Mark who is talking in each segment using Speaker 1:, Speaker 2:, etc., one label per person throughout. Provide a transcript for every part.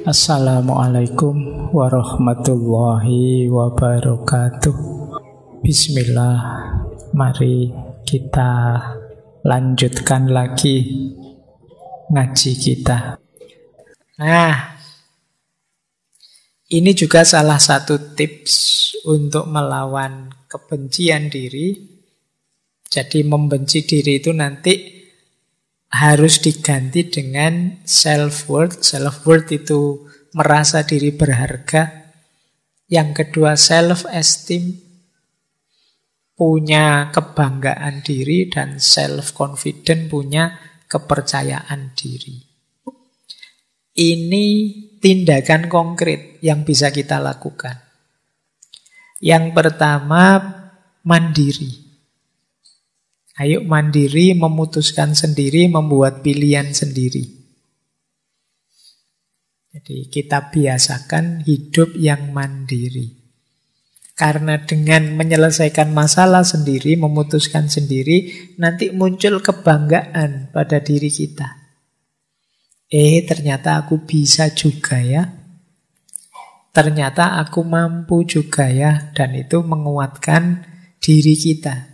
Speaker 1: Assalamualaikum warahmatullahi wabarakatuh. Bismillah, mari kita lanjutkan lagi ngaji kita. Nah, ini juga salah satu tips untuk melawan kebencian diri. Jadi membenci diri itu nanti harus diganti dengan self-worth. Self-worth itu merasa diri berharga. Yang kedua self-esteem, punya kebanggaan diri. Dan self-confident, punya kepercayaan diri. Ini tindakan konkret yang bisa kita lakukan. Yang pertama, mandiri. Ayo mandiri, memutuskan sendiri, membuat pilihan sendiri. Jadi kita biasakan hidup yang mandiri. Karena dengan menyelesaikan masalah sendiri, memutuskan sendiri, nanti muncul kebanggaan pada diri kita. Ternyata aku bisa juga ya. Ternyata aku mampu juga ya. Dan itu menguatkan diri kita.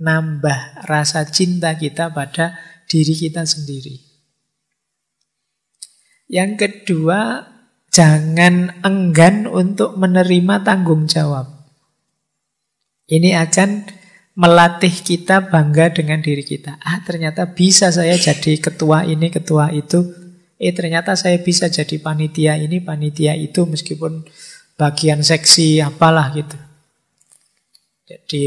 Speaker 1: Nambah rasa cinta kita pada diri kita sendiri. Yang kedua, jangan enggan untuk menerima tanggung jawab. Ini akan melatih kita bangga dengan diri kita. Ternyata bisa saya jadi ketua ini, ketua itu. Ternyata saya bisa jadi panitia ini, panitia itu, meskipun bagian seksi apalah gitu. Jadi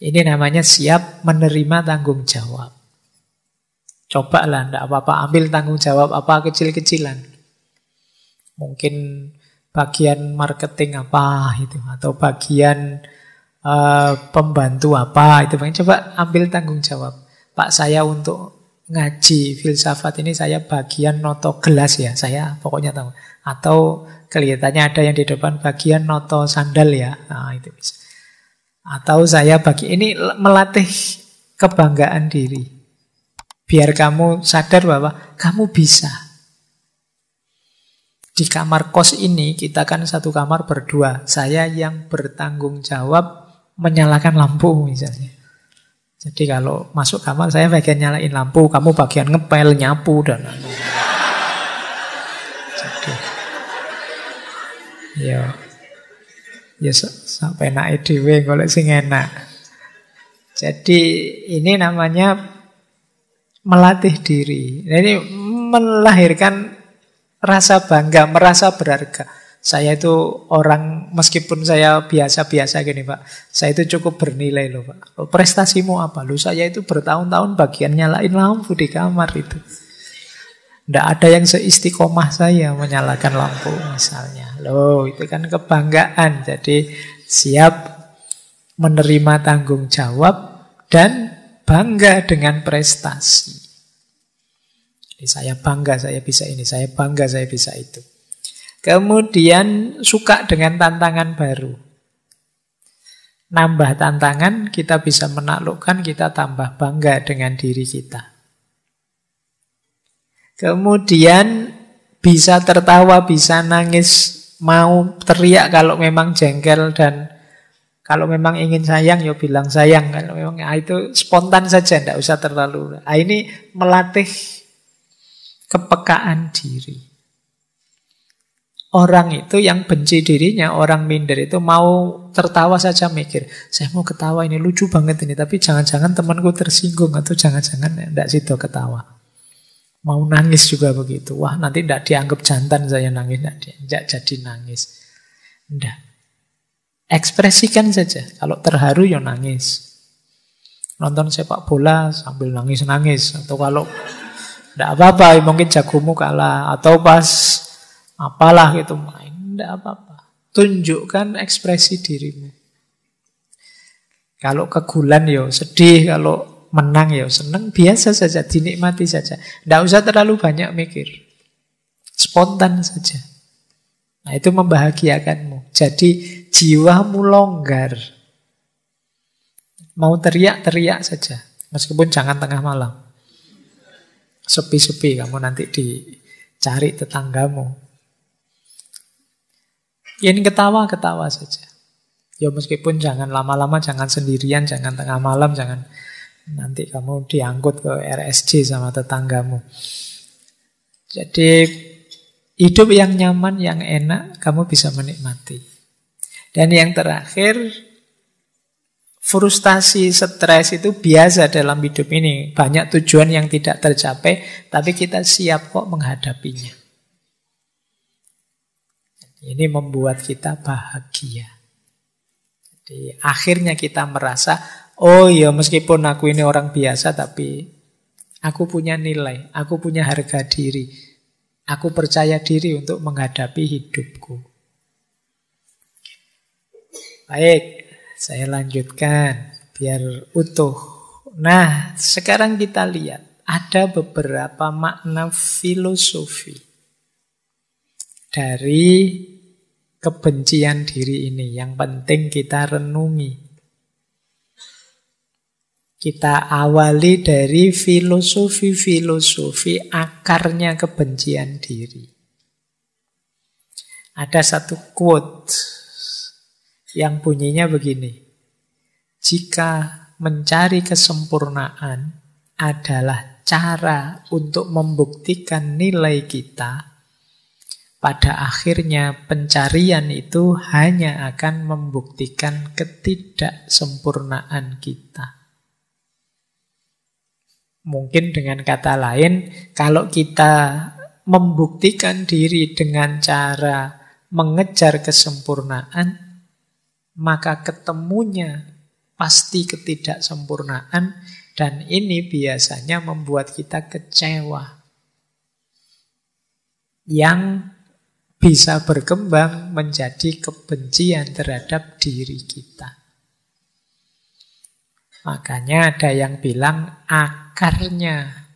Speaker 1: ini namanya siap menerima tanggung jawab. Cobalah, enggak apa-apa, ambil tanggung jawab apa kecil-kecilan. Mungkin bagian marketing apa itu, atau bagian pembantu apa itu. Coba ambil tanggung jawab. Pak, saya untuk ngaji filsafat ini saya bagian noto gelas ya, saya pokoknya tahu. Atau kelihatannya ada yang di depan bagian noto sandal ya, nah itu bisa. Atau saya ini melatih kebanggaan diri. Biar kamu sadar bahwa kamu bisa. Di kamar kos ini, kita kan satu kamar berdua. Saya yang bertanggung jawab menyalakan lampu misalnya. Jadi kalau masuk kamar, saya bagian nyalain lampu, kamu bagian ngepel, nyapu, dan jadi ya sampai naik dhewe golek sing enak. Jadi ini namanya melatih diri. Ini melahirkan rasa bangga, merasa berharga. Saya itu orang, meskipun saya biasa-biasa gini Pak, saya itu cukup bernilai loh Pak. Prestasimu apa? Loh saya itu bertahun-tahun bagian nyalain lampu di kamar itu. Tidak ada yang seistiqomah saya menyalakan lampu misalnya. Loh, itu kan kebanggaan. Jadi siap menerima tanggung jawab dan bangga dengan prestasi. Jadi saya bangga saya bisa ini, saya bangga saya bisa itu. Kemudian suka dengan tantangan baru. Nambah tantangan, kita bisa menaklukkan, kita tambah bangga dengan diri kita. Kemudian bisa tertawa, bisa nangis, mau teriak kalau memang jengkel, dan kalau memang ingin sayang ya bilang sayang. Kalau memang itu spontan saja, tidak usah terlalu. Ini melatih kepekaan diri. Orang itu yang benci dirinya, orang minder itu mau tertawa saja mikir, saya mau ketawa ini lucu banget ini, tapi jangan-jangan temanku tersinggung, atau jangan-jangan tidak situ ketawa. Mau nangis juga begitu. Wah, nanti tidak dianggap jantan saya nangis. Tidak jadi nangis. Tidak. Ekspresikan saja. Kalau terharu ya nangis. Nonton sepak bola sambil nangis-nangis. Atau kalau tidak apa-apa, mungkin jagomu kalah. Atau pas apalah gitu main. Tidak apa-apa. Tunjukkan ekspresi dirimu. Kalau kegulan ya sedih. Kalau menang ya senang, biasa saja, dinikmati saja. Tidak usah terlalu banyak mikir. Spontan saja. Nah, itu membahagiakanmu. Jadi jiwamu longgar. Mau teriak-teriak saja. Meskipun jangan tengah malam. Sepi-sepi, kamu nanti dicari tetanggamu. Ini ketawa-ketawa saja. Ya meskipun jangan lama-lama, jangan sendirian, jangan tengah malam, jangan nanti kamu diangkut ke RSJ sama tetanggamu. Jadi hidup yang nyaman, yang enak, kamu bisa menikmati. Dan yang terakhir, frustasi, stres itu biasa dalam hidup ini. Banyak tujuan yang tidak tercapai, tapi kita siap kok menghadapinya. Ini membuat kita bahagia. Jadi akhirnya kita merasa, oh ya meskipun aku ini orang biasa, tapi aku punya nilai, aku punya harga diri. Aku percaya diri untuk menghadapi hidupku. Baik, saya lanjutkan biar utuh. Nah, sekarang kita lihat ada beberapa makna filosofi dari kebencian diri ini yang penting kita renungi. Kita awali dari filosofi-filosofi akarnya kebencian diri. Ada satu quote yang bunyinya begini. Jika mencari kesempurnaan adalah cara untuk membuktikan nilai kita, pada akhirnya pencarian itu hanya akan membuktikan ketidaksempurnaan kita. Mungkin dengan kata lain, kalau kita membuktikan diri dengan cara mengejar kesempurnaan, maka ketemunya pasti ketidaksempurnaan, dan ini biasanya membuat kita kecewa. Yang bisa berkembang menjadi kebencian terhadap diri kita. Makanya ada yang bilang akarnya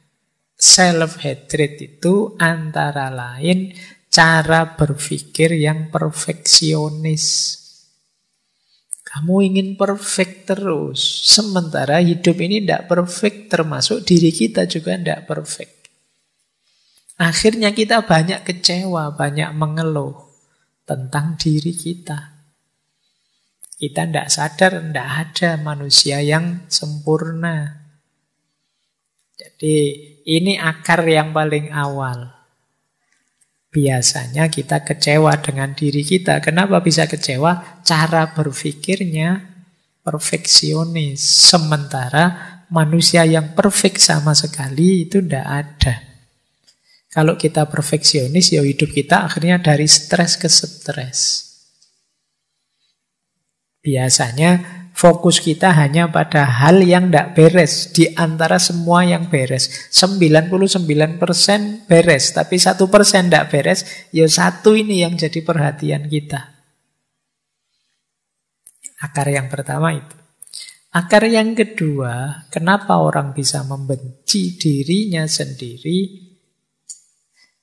Speaker 1: self-hatred itu antara lain cara berpikir yang perfeksionis. Kamu ingin perfect terus, sementara hidup ini tidak perfect, termasuk diri kita juga tidak perfect. Akhirnya kita banyak kecewa, banyak mengeluh tentang diri kita. Kita tidak sadar, tidak ada manusia yang sempurna. Jadi ini akar yang paling awal. Biasanya kita kecewa dengan diri kita. Kenapa bisa kecewa? Cara berpikirnya perfeksionis. Sementara manusia yang perfect sama sekali itu tidak ada. Kalau kita perfeksionis, ya hidup kita akhirnya dari stres ke stres. Biasanya fokus kita hanya pada hal yang tidak beres di antara semua yang beres. 99% beres, tapi 1% tidak beres, ya satu ini yang jadi perhatian kita. Akar yang pertama itu. Akar yang kedua, kenapa orang bisa membenci dirinya sendiri?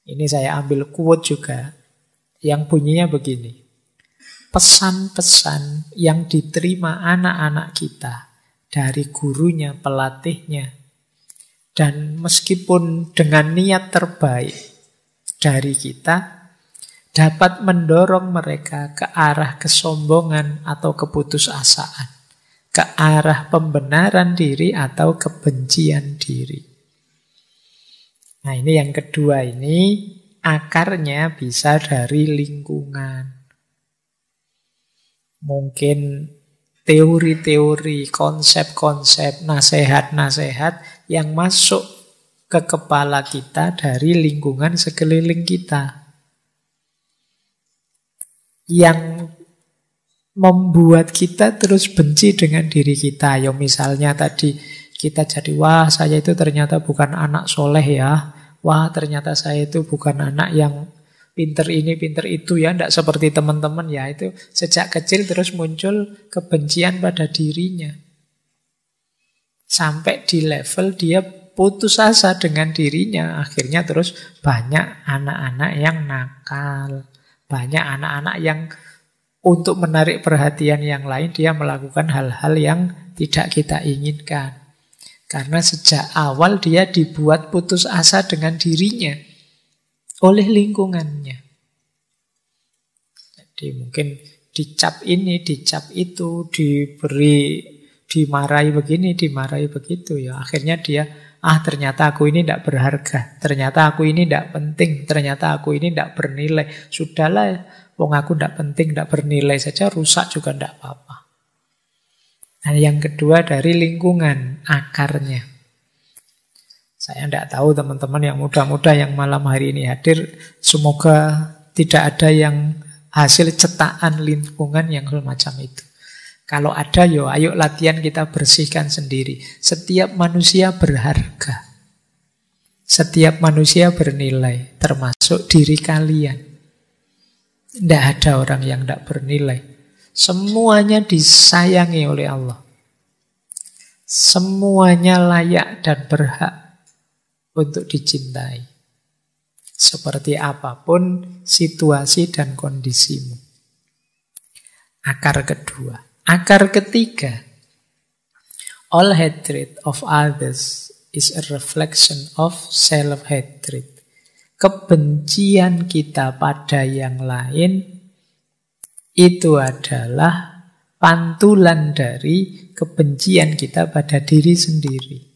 Speaker 1: Ini saya ambil quote juga, yang bunyinya begini. Pesan-pesan yang diterima anak-anak kita dari gurunya, pelatihnya, dan meskipun dengan niat terbaik dari kita, dapat mendorong mereka ke arah kesombongan atau keputusasaan, ke arah pembenaran diri atau kebencian diri. Nah, ini yang kedua, ini akarnya bisa dari lingkungan. Mungkin teori-teori, konsep-konsep, nasihat-nasihat yang masuk ke kepala kita dari lingkungan sekeliling kita. Yang membuat kita terus benci dengan diri kita. Ya misalnya tadi kita jadi, wah saya itu ternyata bukan anak soleh ya. Wah ternyata saya itu bukan anak yang pinter ini, pinter itu ya, tidak seperti teman-teman ya. Itu sejak kecil terus muncul kebencian pada dirinya. Sampai di level dia putus asa dengan dirinya. Akhirnya terus banyak anak-anak yang nakal. Banyak anak-anak yang untuk menarik perhatian yang lain, dia melakukan hal-hal yang tidak kita inginkan. Karena sejak awal dia dibuat putus asa dengan dirinya oleh lingkungannya. Jadi Jadi mungkin dicap ini, dicap itu, dimarahi begini, dimarahi begitu. Ya akhirnya dia, ternyata aku ini tidak berharga, ternyata aku ini tidak penting, ternyata aku ini tidak bernilai. Sudahlah, wong aku tidak penting, tidak bernilai saja, rusak juga tidak apa-apa. Nah, yang kedua dari lingkungan, akarnya. Saya tidak tahu teman-teman yang muda-muda yang malam hari ini hadir, semoga tidak ada yang hasil cetakan lingkungan yang semacam itu. Kalau ada, ayo latihan kita bersihkan sendiri. Setiap manusia berharga. Setiap manusia bernilai, termasuk diri kalian. Tidak ada orang yang tidak bernilai. Semuanya disayangi oleh Allah. Semuanya layak dan berhak untuk dicintai. Seperti apapun situasi dan kondisimu. Akar kedua. Akar ketiga. All hatred of others is a reflection of self-hatred. Kebencian kita pada yang lain itu adalah pantulan dari kebencian kita pada diri sendiri.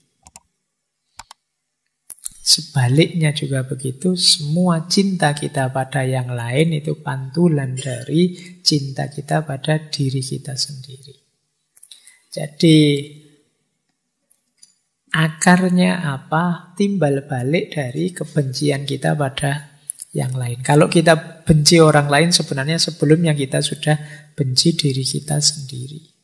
Speaker 1: Sebaliknya juga begitu, semua cinta kita pada yang lain itu pantulan dari cinta kita pada diri kita sendiri. Jadi akarnya apa? Timbal balik dari kebencian kita pada yang lain. Kalau kita benci orang lain, sebenarnya sebelumnya kita sudah benci diri kita sendiri.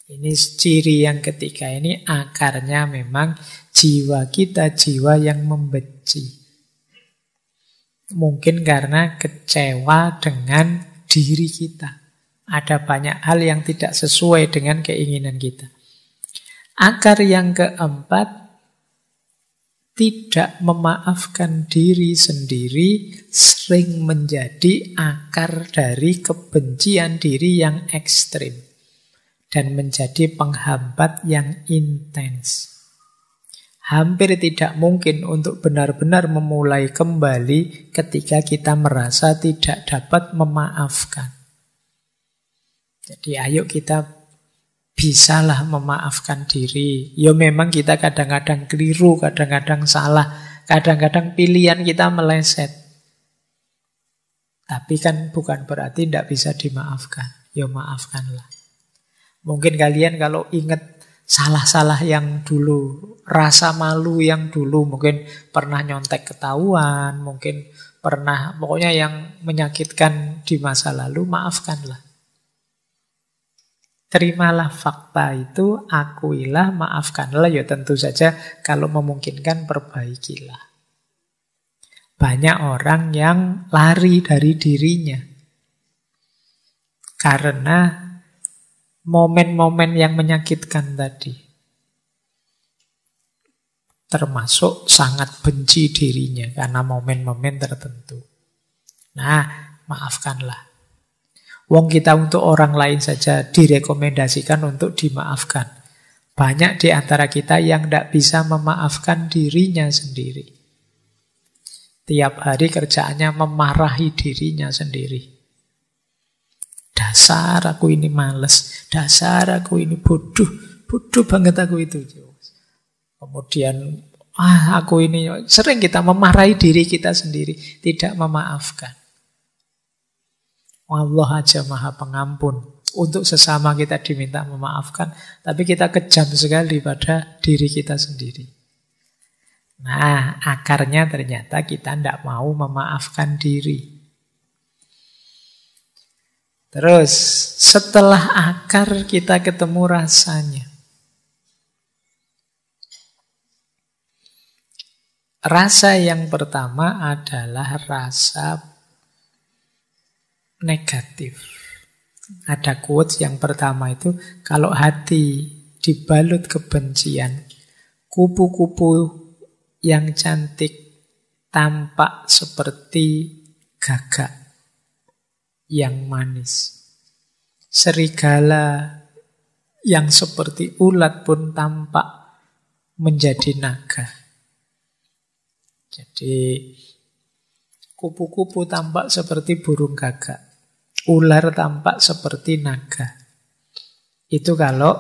Speaker 1: Ini ciri yang ketiga, ini akarnya memang jiwa kita, jiwa yang membenci. Mungkin karena kecewa dengan diri kita. Ada banyak hal yang tidak sesuai dengan keinginan kita. Akar yang keempat, tidak memaafkan diri sendiri sering menjadi akar dari kebencian diri yang ekstrim. Dan menjadi penghambat yang intens. Hampir tidak mungkin untuk benar-benar memulai kembali ketika kita merasa tidak dapat memaafkan. Jadi ayo kita bisalah memaafkan diri. Ya memang kita kadang-kadang keliru, kadang-kadang salah, kadang-kadang pilihan kita meleset. Tapi kan bukan berarti tidak bisa dimaafkan. Ya maafkanlah. Mungkin kalian kalau ingat salah-salah yang dulu, rasa malu yang dulu, mungkin pernah nyontek ketahuan, mungkin pernah, pokoknya yang menyakitkan di masa lalu, maafkanlah. Terimalah fakta itu, akuilah, maafkanlah, ya tentu saja kalau memungkinkan perbaikilah. Banyak orang yang lari dari dirinya karena momen-momen yang menyakitkan tadi. Termasuk sangat benci dirinya karena momen-momen tertentu. Nah, maafkanlah. Wong kita untuk orang lain saja direkomendasikan untuk dimaafkan. Banyak di antara kita yang tidak bisa memaafkan dirinya sendiri. Tiap hari kerjaannya memarahi dirinya sendiri. Dasar aku ini males, dasar aku ini bodoh, bodoh banget aku itu. Kemudian, aku ini, sering kita memarahi diri kita sendiri, tidak memaafkan. Allah aja maha pengampun. Untuk sesama kita diminta memaafkan, tapi kita kejam sekali pada diri kita sendiri. Nah, akarnya ternyata kita tidak mau memaafkan diri. Terus, setelah akar kita ketemu rasanya. Rasa yang pertama adalah rasa negatif. Ada quotes yang pertama itu, kalau hati dibalut kebencian, kupu-kupu yang cantik tampak seperti gagak yang manis. Serigala yang seperti ulat pun tampak menjadi naga. Jadi kupu-kupu tampak seperti burung gagak. ular tampak seperti naga. Itu kalau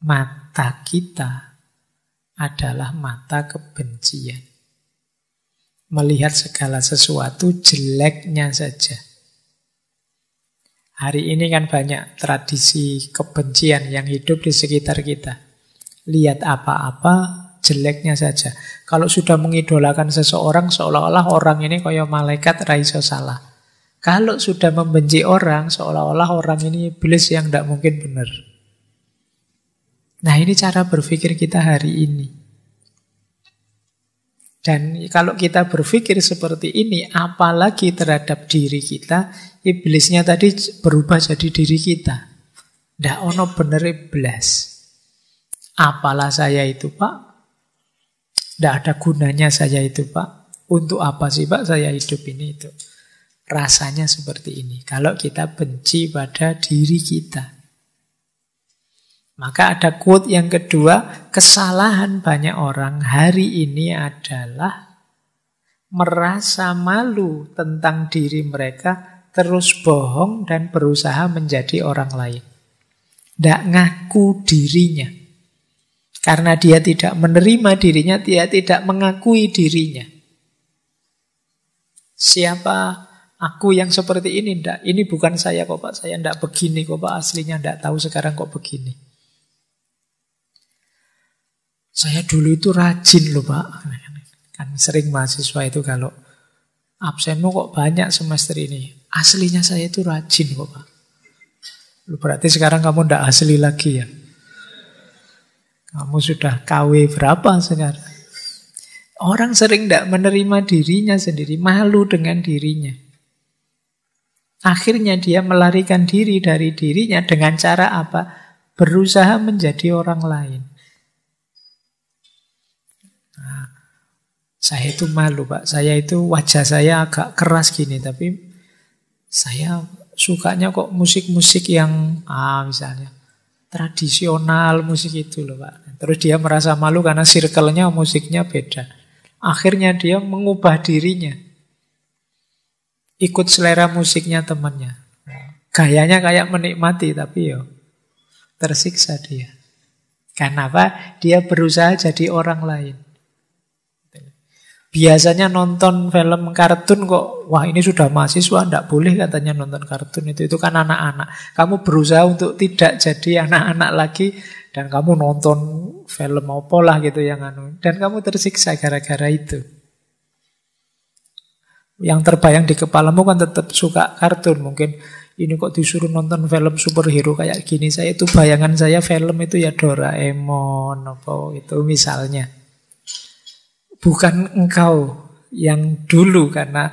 Speaker 1: mata kita adalah mata kebencian. Melihat segala sesuatu jeleknya saja. Hari ini kan banyak tradisi kebencian yang hidup di sekitar kita. Lihat apa-apa, jeleknya saja. Kalau sudah mengidolakan seseorang, seolah-olah orang ini kayak malaikat ra iso salah. Kalau sudah membenci orang, seolah-olah orang ini iblis yang tidak mungkin benar. Nah, ini cara berpikir kita hari ini. Dan kalau kita berpikir seperti ini, apalagi terhadap diri kita, iblisnya tadi berubah jadi diri kita. Ndak ono bener iblis. Apalah saya itu, Pak? Ndak ada gunanya saya itu, Pak. Untuk apa sih, Pak, saya hidup ini itu? Rasanya seperti ini. Kalau kita benci pada diri kita. Maka ada quote yang kedua, kesalahan banyak orang hari ini adalah merasa malu tentang diri mereka, terus bohong dan berusaha menjadi orang lain. Tidak ngaku dirinya. Karena dia tidak menerima dirinya, dia tidak mengakui dirinya. Siapa aku yang seperti ini? Tidak, ini bukan saya kok, Pak. Saya tidak begini kok, Pak. Aslinya tidak tahu, sekarang kok begini. Saya dulu itu rajin loh, Pak. Kan sering mahasiswa itu kalau absenmu kok banyak semester ini. Aslinya saya itu rajin kok, Pak. Berarti sekarang kamu tidak asli lagi ya? Kamu sudah KW berapa sekarang? Orang sering tidak menerima dirinya sendiri, malu dengan dirinya. Akhirnya dia melarikan diri dari dirinya dengan cara apa? Berusaha menjadi orang lain. Nah, saya itu malu, Pak. Saya itu wajah saya agak keras gini, tapi saya sukanya kok musik-musik yang misalnya tradisional, musik itu loh, Pak. Terus dia merasa malu karena circle-nya musiknya beda. Akhirnya dia mengubah dirinya. Ikut selera musiknya temannya. Gayanya kayak menikmati, tapi tersiksa dia. Kenapa? Dia berusaha jadi orang lain. Biasanya nonton film kartun kok, wah ini sudah mahasiswa, tidak boleh katanya nonton kartun itu kan anak-anak. Kamu berusaha untuk tidak jadi anak-anak lagi, dan kamu nonton film apalah gitu yang dan kamu tersiksa gara-gara itu. Yang terbayang di kepalamu kan tetap suka kartun, mungkin ini kok disuruh nonton film superhero kayak gini, saya itu bayangan saya film itu ya Doraemon apa itu misalnya. Bukan engkau yang dulu, karena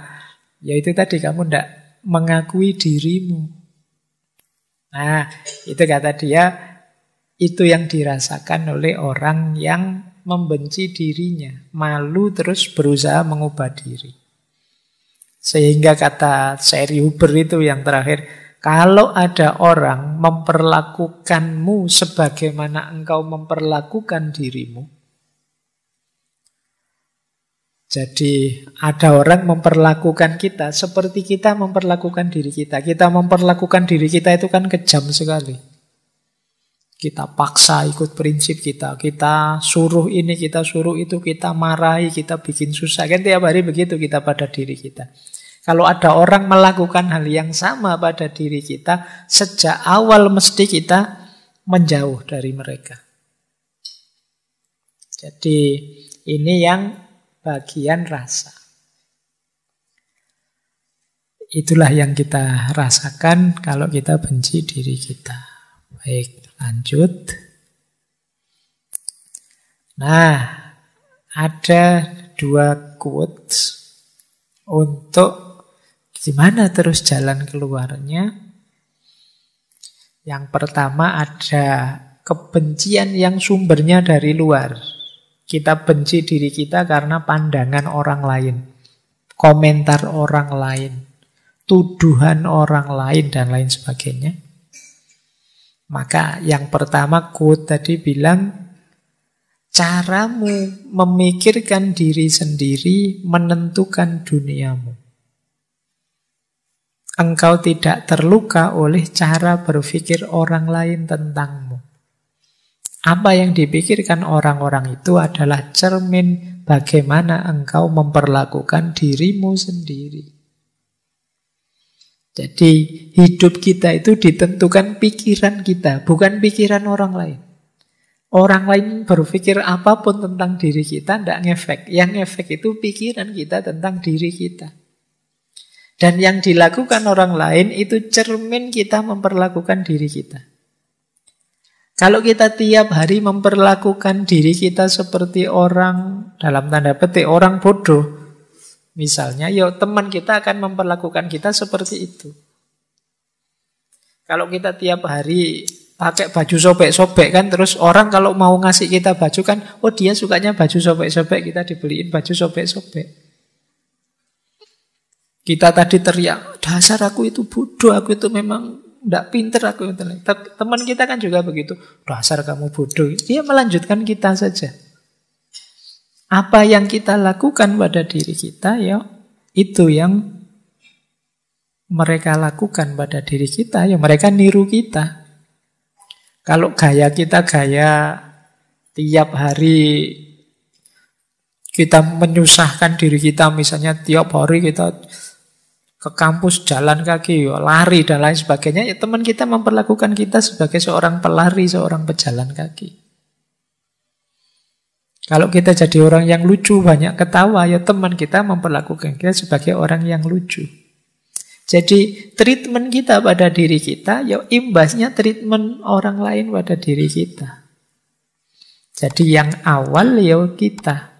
Speaker 1: ya itu tadi kamu tidak mengakui dirimu. Nah, itu kata dia, itu yang dirasakan oleh orang yang membenci dirinya, malu terus berusaha mengubah diri. Sehingga kata Sherry Huber itu yang terakhir, kalau ada orang memperlakukanmu sebagaimana engkau memperlakukan dirimu. Jadi ada orang memperlakukan kita seperti kita memperlakukan diri kita. Kita memperlakukan diri kita itu kan kejam sekali. Kita paksa ikut prinsip kita. Kita suruh ini, kita suruh itu, kita marahi, kita bikin susah. Kan tiap hari begitu kita pada diri kita. Kalau ada orang melakukan hal yang sama pada diri kita, sejak awal mesti kita menjauh dari mereka. Jadi ini yang bagian rasa. Itulah yang kita rasakan kalau kita benci diri kita. Baik, lanjut. Nah, ada 2 quotes untuk gimana terus jalan keluarnya. Yang pertama ada kebencian yang sumbernya dari luar. Kita benci diri kita karena pandangan orang lain, komentar orang lain, tuduhan orang lain, dan lain sebagainya. Maka yang pertama quote tadi bilang, caramu memikirkan diri sendiri menentukan duniamu. engkau tidak terluka oleh cara berpikir orang lain tentangmu. Apa yang dipikirkan orang-orang itu adalah cermin bagaimana engkau memperlakukan dirimu sendiri. Jadi hidup kita itu ditentukan pikiran kita, bukan pikiran orang lain. Orang lain berpikir apapun tentang diri kita, tidak ngefek. Yang ngefek itu pikiran kita tentang diri kita. Dan yang dilakukan orang lain itu cermin kita memperlakukan diri kita. Kalau kita tiap hari memperlakukan diri kita seperti orang, dalam tanda petik, orang bodoh, misalnya, ya teman kita akan memperlakukan kita seperti itu. Kalau kita tiap hari pakai baju sobek-sobek kan, terus orang kalau mau ngasih kita baju kan, oh dia sukanya baju sobek-sobek, kita dibeliin baju sobek-sobek. Kita tadi teriak, dasar aku itu bodoh, aku itu memang tidak pinter, aku itu. Teman kita kan juga begitu, dasar kamu bodoh. Dia melanjutkan kita saja. Apa yang kita lakukan pada diri kita, ya itu yang mereka lakukan pada diri kita, ya mereka niru kita. Kalau gaya kita gaya tiap hari kita menyusahkan diri kita, misalnya tiap hari kita ke kampus jalan kaki, lari dan lain sebagainya, ya teman kita memperlakukan kita sebagai seorang pelari, seorang pejalan kaki. Kalau kita jadi orang yang lucu, banyak ketawa, ya teman kita memperlakukan kita sebagai orang yang lucu. Jadi treatment kita pada diri kita, ya imbasnya treatment orang lain pada diri kita. Jadi yang awal ya kita,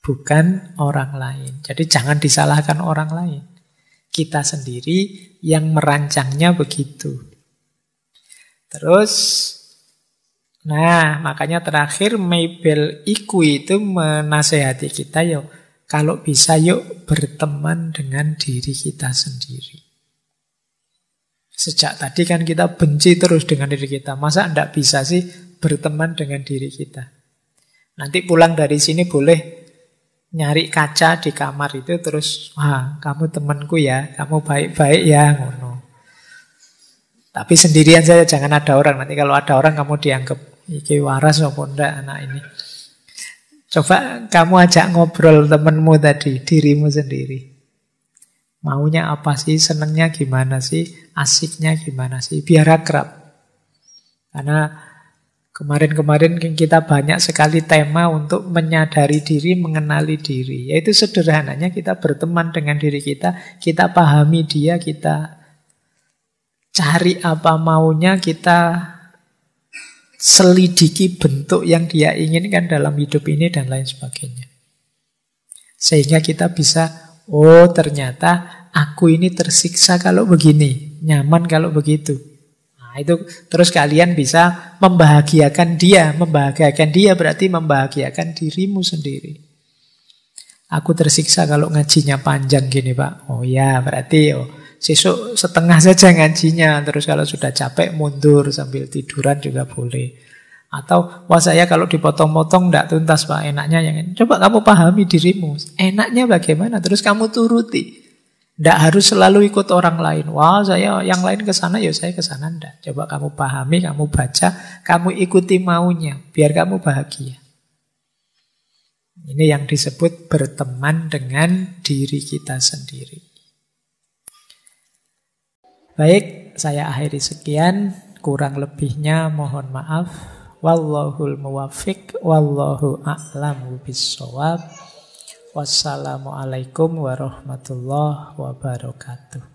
Speaker 1: bukan orang lain. Jadi jangan disalahkan orang lain. Kita sendiri yang merancangnya begitu. Terus, nah makanya terakhir Mabel Iku itu menasehati kita, ya kalau bisa yuk berteman dengan diri kita sendiri. Sejak tadi kan kita benci terus dengan diri kita. Masa enggak bisa sih berteman dengan diri kita? Nanti pulang dari sini boleh nyari kaca di kamar itu terus, wah kamu temanku ya, kamu baik-baik ya, ngono. Tapi sendirian saja, jangan ada orang. Nanti kalau ada orang kamu dianggap iki waras apa ndak anak ini. Coba kamu ajak ngobrol temenmu tadi, dirimu sendiri. Maunya apa sih, senengnya gimana sih, asiknya gimana sih, biar akrab. Karena kemarin-kemarin kita banyak sekali tema untuk menyadari diri, mengenali diri. Yaitu sederhananya kita berteman dengan diri kita pahami dia, kita cari apa maunya, kita selidiki bentuk yang dia inginkan dalam hidup ini dan lain sebagainya. Sehingga kita bisa, oh ternyata aku ini tersiksa kalau begini, nyaman kalau begitu. Nah itu terus kalian bisa membahagiakan dia. Membahagiakan dia berarti membahagiakan dirimu sendiri. Aku tersiksa kalau ngajinya panjang gini Pak. Oh ya berarti sesuk setengah saja ngajinya, terus kalau sudah capek mundur sambil tiduran juga boleh. Atau wah saya kalau dipotong-potong tidak tuntas Pak, enaknya yang ini. Coba kamu pahami dirimu, enaknya bagaimana, terus kamu turuti. Tidak harus selalu ikut orang lain. Wah saya yang lain ke sana, ya saya ke sana tidak. Coba kamu pahami, kamu baca, kamu ikuti maunya, biar kamu bahagia. Ini yang disebut berteman dengan diri kita sendiri. Baik, saya akhiri sekian. Kurang lebihnya mohon maaf. Wallahul muwaffiq, wallahu a'lamu bissawab. Wassalamualaikum warahmatullahi wabarakatuh.